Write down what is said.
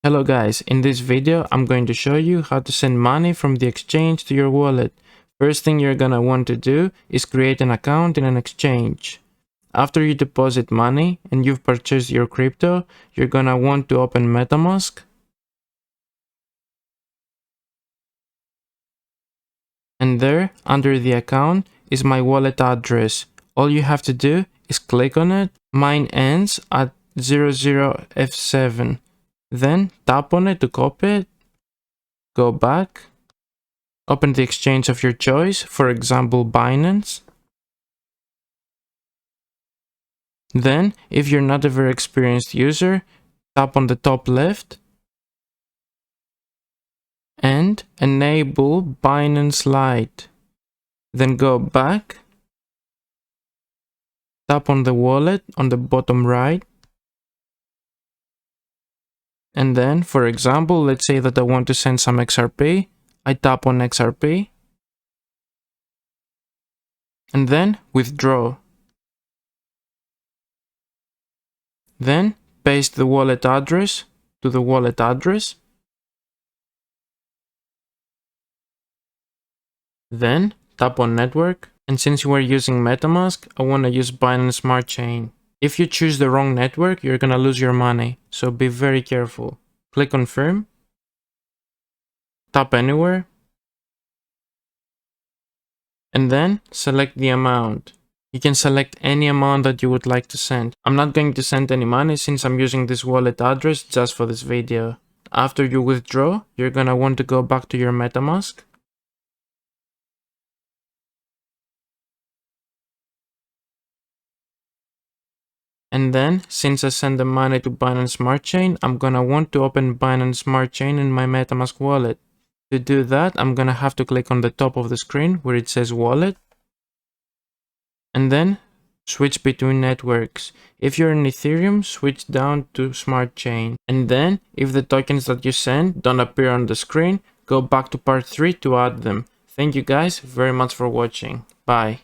Hello guys, in this video I'm going to show you how to send money from the exchange to your wallet. First thing you're gonna want to do is create an account in an exchange. After you deposit money and you've purchased your crypto, you're gonna want to open Metamask. And there, under the account, is my wallet address. All you have to do is click on it. Mine ends at 00F7. Then tap on it to copy it, go back, open the exchange of your choice, for example Binance. Then, if you're not a very experienced user, tap on the top left and enable Binance Lite. Then go back, tap on the wallet on the bottom right. And then, for example, let's say that I want to send some XRP. I tap on XRP. And then withdraw. Then paste the wallet address to the wallet address. Then tap on network. And since you are using MetaMask, I want to use Binance Smart Chain. If you choose the wrong network, you're gonna lose your money, so be very careful. Click confirm, tap anywhere, and then select the amount. You can select any amount that you would like to send. I'm not going to send any money since I'm using this wallet address just for this video. After you withdraw, you're gonna want to go back to your MetaMask. And then, since I send the money to Binance Smart Chain, I'm gonna want to open Binance Smart Chain in my Metamask wallet. To do that, I'm gonna have to click on the top of the screen where it says wallet. And then, switch between networks. If you're in Ethereum, switch down to Smart Chain. And then, if the tokens that you send don't appear on the screen, go back to part 3 to add them. Thank you guys very much for watching. Bye.